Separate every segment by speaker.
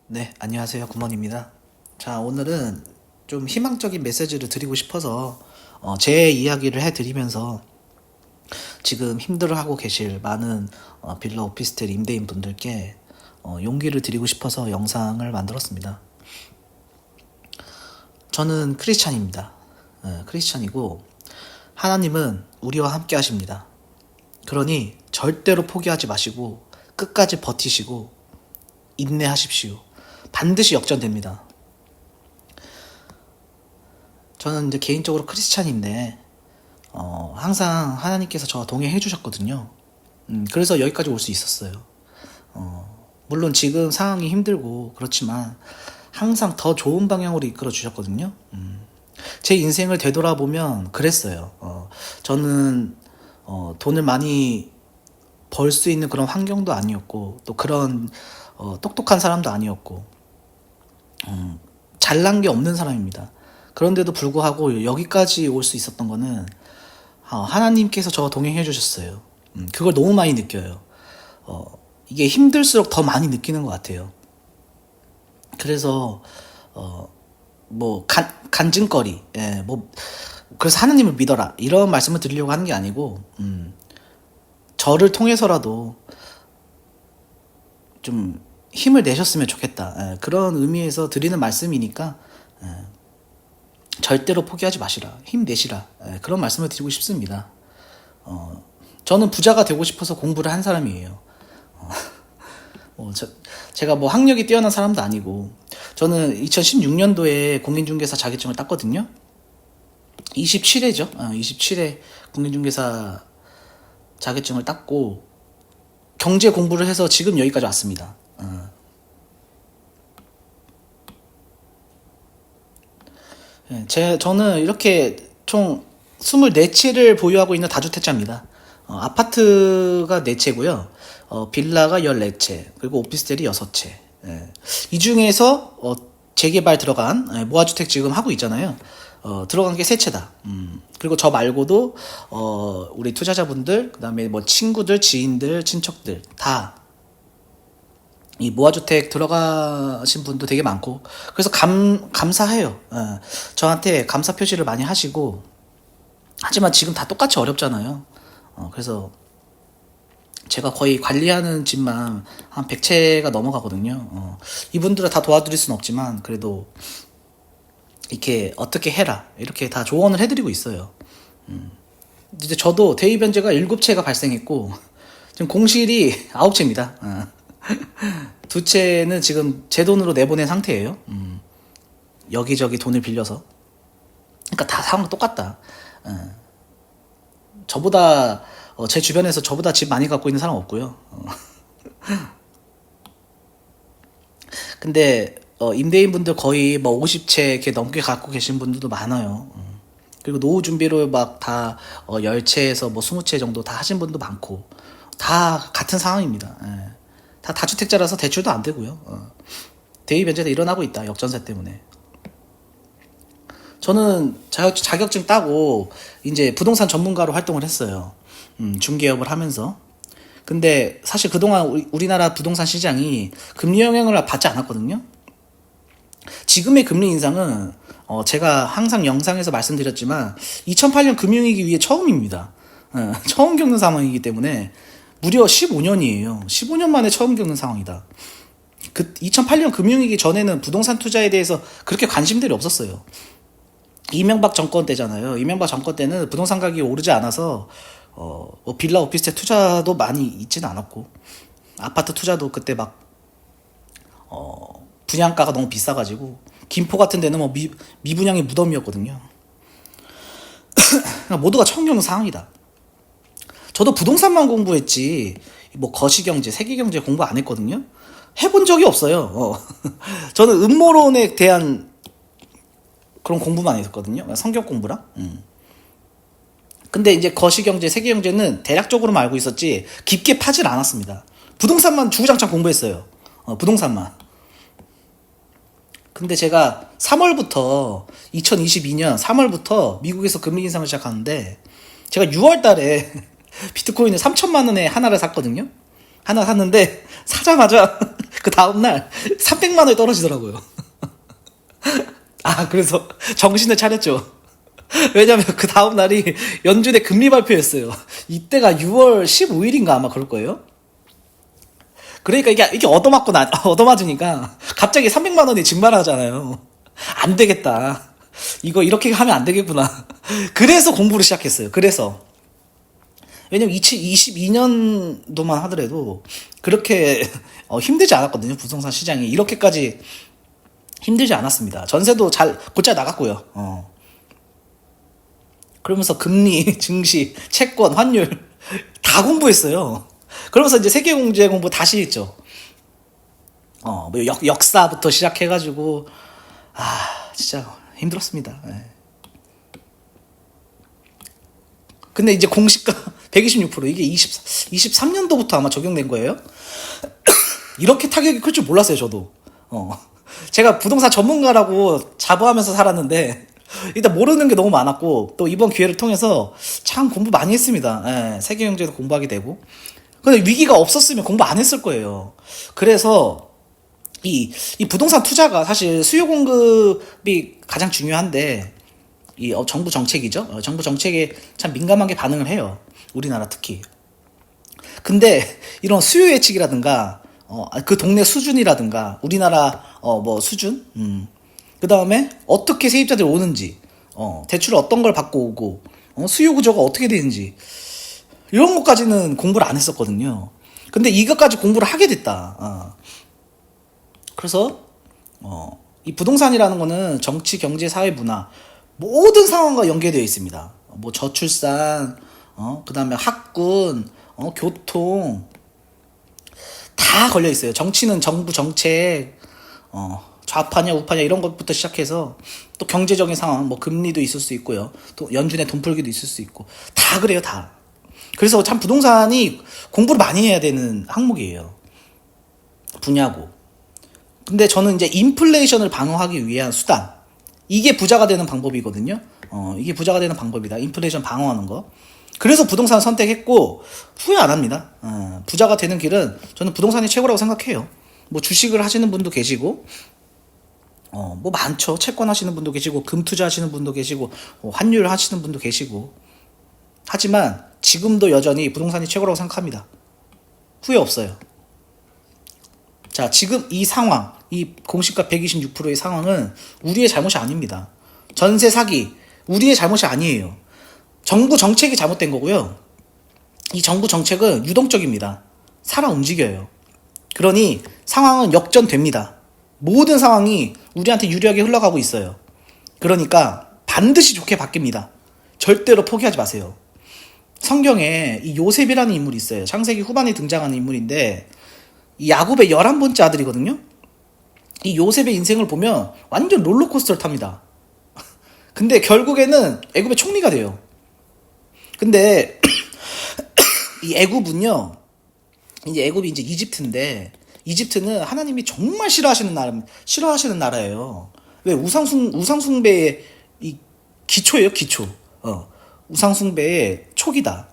Speaker 1: 네, 안녕하세요. 굿먼입니다. 자, 오늘은 좀 희망적인 메시지를 드리고 싶어서 제 이야기를 해드리면서 지금 힘들어하고 계실 많은 빌라 오피스텔 임대인 분들께 용기를 드리고 싶어서 영상을 만들었습니다. 저는 크리스찬입니다. 크리스찬이고 하나님은 우리와 함께 하십니다. 그러니 절대로 포기하지 마시고 끝까지 버티시고 인내하십시오. 반드시 역전됩니다. 저는 이제 개인적으로 크리스찬인데 항상 하나님께서 저와 동행해 주셨거든요. 그래서 여기까지 올 수 있었어요. 물론 지금 상황이 힘들고 그렇지만 항상 더 좋은 방향으로 이끌어 주셨거든요. 제 인생을 되돌아보면 그랬어요. 저는 돈을 많이 벌 수 있는 그런 환경도 아니었고 또 그런 똑똑한 사람도 아니었고 잘난 게 없는 사람입니다. 그런데도 불구하고 여기까지 올 수 있었던 거는 하나님께서 저와 동행해 주셨어요. 그걸 너무 많이 느껴요. 이게 힘들수록 더 많이 느끼는 것 같아요. 그래서 뭐 간증거리, 뭐 그래서 하나님을 믿어라 이런 말씀을 드리려고 하는 게 아니고 저를 통해서라도 좀 힘을 내셨으면 좋겠다. 그런 의미에서 드리는 말씀이니까 절대로 포기하지 마시라. 힘내시라. 그런 말씀을 드리고 싶습니다. 저는 부자가 되고 싶어서 공부를 한 사람이에요. 제가 뭐 학력이 뛰어난 사람도 아니고 저는 2016년도에 공인중개사 자격증을 땄거든요. 27회죠. 27회 공인중개사 자격증을 땄고 경제 공부를 해서 지금 여기까지 왔습니다. 저는 이렇게 총 24채를 보유하고 있는 다주택자입니다. 아파트가 4채고요. 빌라가 14채, 그리고 오피스텔이 6채. 이 중에서 재개발 들어간 모아주택 지금 하고 있잖아요. 들어간 게 3채다. 그리고 저 말고도 우리 투자자분들, 그다음에 뭐 친구들, 지인들, 친척들 다 이 모아주택 들어가신 분도 되게 많고 그래서 감사해요. 저한테 감사 표시를 많이 하시고 하지만 지금 다 똑같이 어렵잖아요. 그래서 제가 거의 관리하는 집만 한 100채가 넘어가거든요. 이분들은 다 도와드릴 수는 없지만 그래도 이렇게 어떻게 해라 이렇게 다 조언을 해드리고 있어요. 이제 저도 대위 변제가 7채가 발생했고 지금 공실이 9채입니다. 2채는 지금 제 돈으로 내보낸 상태예요. 여기저기 돈을 빌려서. 그러니까 다 상황 똑같다. 저보다 제 주변에서 저보다 집 많이 갖고 있는 사람 없고요. 근데 임대인분들 거의 뭐 50채 이렇게 넘게 갖고 계신 분들도 많아요. 그리고 노후 준비를 막 다 10채에서 뭐 20채 정도 다 하신 분도 많고 다 같은 상황입니다. 다 다주택자라서 대출도 안 되고요. 대위 변제가 일어나고 있다. 역전세 때문에. 저는 자격증 따고 이제 부동산 전문가로 활동을 했어요. 중개업을 하면서. 근데 사실 그동안 우리나라 부동산 시장이 금리 영향을 받지 않았거든요. 지금의 금리 인상은 제가 항상 영상에서 말씀드렸지만 2008년 금융위기 이후에 처음입니다. 처음 겪는 상황이기 때문에 무려 15년이에요. 15년 만에 처음 겪는 상황이다. 2008년 금융위기 전에는 부동산 투자에 대해서 그렇게 관심들이 없었어요. 이명박 정권 때잖아요. 이명박 정권 때는 부동산 가격이 오르지 않아서 뭐 빌라 오피스텔 투자도 많이 있지는 않았고 아파트 투자도 그때 막 분양가가 너무 비싸가지고 김포 같은 데는 뭐 미분양의 무덤이었거든요. 모두가 처음 겪는 상황이다. 저도 부동산만 공부했지 뭐 거시경제, 세계경제 공부 안 했거든요. 해본 적이 없어요. 저는 음모론에 대한 그런 공부만 했었거든요. 성격 공부랑. 근데 이제 거시경제, 세계경제는 대략적으로만 알고 있었지 깊게 파질 않았습니다. 부동산만 주구장창 공부했어요. 부동산만. 근데 제가 3월부터 2022년 3월부터 미국에서 금리 인상을 시작하는데 제가 6월 달에 비트코인을 3천만 원에 하나를 샀거든요. 하나 샀는데 사자마자 그 다음날 300만 원이 떨어지더라고요. 아, 그래서 정신을 차렸죠. 왜냐면 그 다음날이 연준의 금리 발표였어요. 이때가 6월 15일인가 아마 그럴 거예요. 그러니까 이게 얻어맞으니까 갑자기 300만 원이 증발하잖아요. 안 되겠다. 이거 이렇게 하면 안 되겠구나. 그래서 공부를 시작했어요. 그래서. 왜냐면 2022년도만 하더라도 그렇게 힘들지 않았거든요. 부동산 시장이. 이렇게까지 힘들지 않았습니다. 전세도 곧잘 나갔고요. 그러면서 금리, 증시, 채권, 환율 다 공부했어요. 그러면서 이제 세계경제 공부 다시 했죠. 뭐 역사부터 시작해가지고 진짜 힘들었습니다. 네. 근데 이제 공시가 126% 이게 23년도부터 아마 적용된 거예요. 이렇게 타격이 클 줄 몰랐어요, 저도. 제가 부동산 전문가라고 자부하면서 살았는데 일단 모르는 게 너무 많았고 또 이번 기회를 통해서 참 공부 많이 했습니다. 예, 세계경제도 공부하게 되고. 근데 위기가 없었으면 공부 안 했을 거예요. 그래서 이 부동산 투자가 사실 수요 공급이 가장 중요한데 정부 정책이죠. 정부 정책에 참 민감하게 반응을 해요. 우리나라 특히. 근데 이런 수요 예측이라든가 그 동네 수준이라든가 우리나라 뭐 수준, 그 다음에 어떻게 세입자들이 오는지, 대출을 어떤 걸 받고 오고, 수요 구조가 어떻게 되는지 이런 것까지는 공부를 안 했었거든요. 근데 이것까지 공부를 하게 됐다. 그래서 이 부동산이라는 거는 정치, 경제, 사회, 문화 모든 상황과 연계되어 있습니다. 뭐 저출산, 그 다음에 학군, 교통 다 걸려 있어요. 정치는 정부 정책, 좌파냐 우파냐 이런 것부터 시작해서 또 경제적인 상황, 뭐 금리도 있을 수 있고요. 또 연준의 돈 풀기도 있을 수 있고 다 그래요, 다. 그래서 참 부동산이 공부를 많이 해야 되는 항목이에요. 분야고. 근데 저는 이제 인플레이션을 방어하기 위한 수단. 이게 부자가 되는 방법이거든요. 이게 부자가 되는 방법이다. 인플레이션 방어하는 거. 그래서 부동산 선택했고 후회 안 합니다. 부자가 되는 길은 저는 부동산이 최고라고 생각해요. 뭐 주식을 하시는 분도 계시고 뭐 많죠. 채권 하시는 분도 계시고 금 투자하시는 분도 계시고 환율 하시는 분도 계시고. 하지만 지금도 여전히 부동산이 최고라고 생각합니다. 후회 없어요. 자, 지금 이 상황, 이 공시가 126%의 상황은 우리의 잘못이 아닙니다. 전세 사기, 우리의 잘못이 아니에요. 정부 정책이 잘못된 거고요. 이 정부 정책은 유동적입니다. 살아 움직여요. 그러니 상황은 역전됩니다. 모든 상황이 우리한테 유리하게 흘러가고 있어요. 그러니까 반드시 좋게 바뀝니다. 절대로 포기하지 마세요. 성경에 이 요셉이라는 인물이 있어요. 창세기 후반에 등장하는 인물인데 이 야곱의 11번째 아들이거든요. 이 요셉의 인생을 보면 완전 롤러코스터를 탑니다. 근데 결국에는 애굽의 총리가 돼요. 근데 이 애굽은요, 이제 애굽이 이제 이집트인데 이집트는 하나님이 정말 싫어하시는 나라예요. 왜? 우상숭배의 이 기초예요, 기초. 우상숭배의 초기다.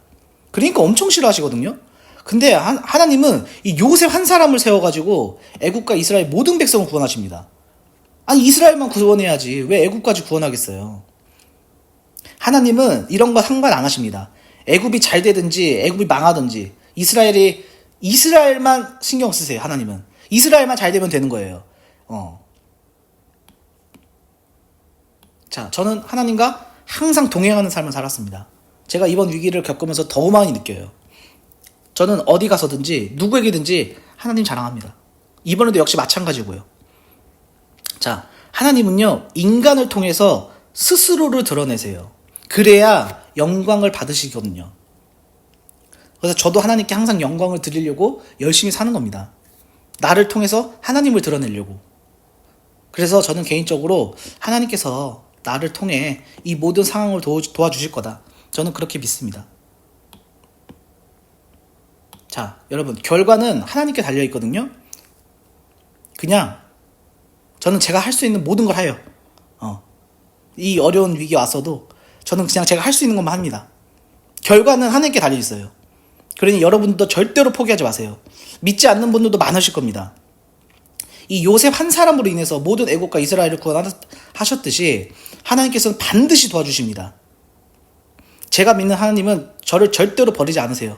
Speaker 1: 그러니까 엄청 싫어하시거든요. 근데 하나님은 이 요셉 한 사람을 세워가지고 애굽과 이스라엘 모든 백성을 구원하십니다. 아니 이스라엘만 구원해야지 왜 애굽까지 구원하겠어요. 하나님은 이런 거 상관 안 하십니다. 애굽이 잘 되든지 애굽이 망하든지 이스라엘만 신경 쓰세요. 하나님은 이스라엘만 잘 되면 되는 거예요. 자, 저는 하나님과 항상 동행하는 삶을 살았습니다. 제가 이번 위기를 겪으면서 더 많이 느껴요. 저는 어디 가서든지 누구에게든지 하나님 자랑합니다. 이번에도 역시 마찬가지고요. 자, 하나님은요, 인간을 통해서 스스로를 드러내세요. 그래야 영광을 받으시거든요. 그래서 저도 하나님께 항상 영광을 드리려고 열심히 사는 겁니다. 나를 통해서 하나님을 드러내려고. 그래서 저는 개인적으로 하나님께서 나를 통해 이 모든 상황을 도와주실 거다. 저는 그렇게 믿습니다. 자, 여러분, 결과는 하나님께 달려있거든요. 그냥 저는 제가 할 수 있는 모든 걸 해요. 이 어려운 위기 왔어도 저는 그냥 제가 할 수 있는 것만 합니다. 결과는 하나님께 달려있어요. 그러니 여러분도 절대로 포기하지 마세요. 믿지 않는 분들도 많으실 겁니다. 이 요셉 한 사람으로 인해서 모든 애국과 이스라엘을 구원하셨듯이 하나님께서는 반드시 도와주십니다. 제가 믿는 하나님은 저를 절대로 버리지 않으세요.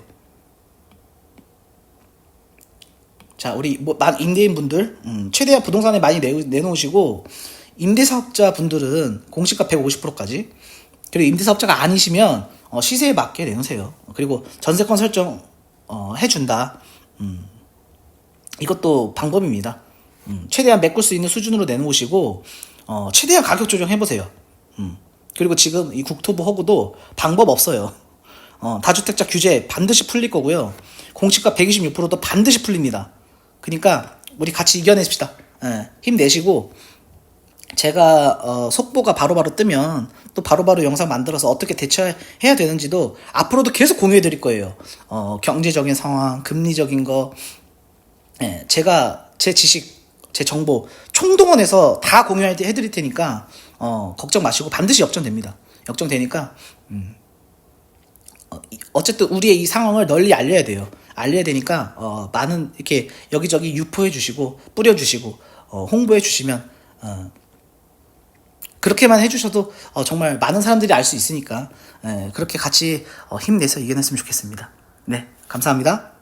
Speaker 1: 자, 우리 임대인 분들 최대한 부동산에 많이 내놓으시고, 임대사업자 분들은 공시가 150%까지, 그리고 임대사업자가 아니시면 시세에 맞게 내놓으세요. 그리고 전세권 설정 해준다. 이것도 방법입니다. 최대한 메꿀 수 있는 수준으로 내놓으시고 최대한 가격 조정해보세요. 그리고 지금 이 국토부 허구도 방법 없어요. 다주택자 규제 반드시 풀릴 거고요. 공시가 126%도 반드시 풀립니다. 그러니까 우리 같이 이겨내십시다. 힘내시고, 제가 속보가 바로바로 뜨면 또 바로바로 영상 만들어서 어떻게 대처해야 되는지도 앞으로도 계속 공유해 드릴 거예요. 경제적인 상황, 금리적인 거, 제가 제 지식, 제 정보 총동원해서 다 공유해 드릴 테니까 걱정 마시고 반드시 역전됩니다. 역전되니까 어쨌든 우리의 이 상황을 널리 알려야 돼요. 알려야 되니까 많은 이렇게 여기저기 유포해 주시고 뿌려 주시고 홍보해 주시면 그렇게만 해주셔도 정말 많은 사람들이 알 수 있으니까 그렇게 같이 힘내서 이겨냈으면 좋겠습니다. 네, 감사합니다.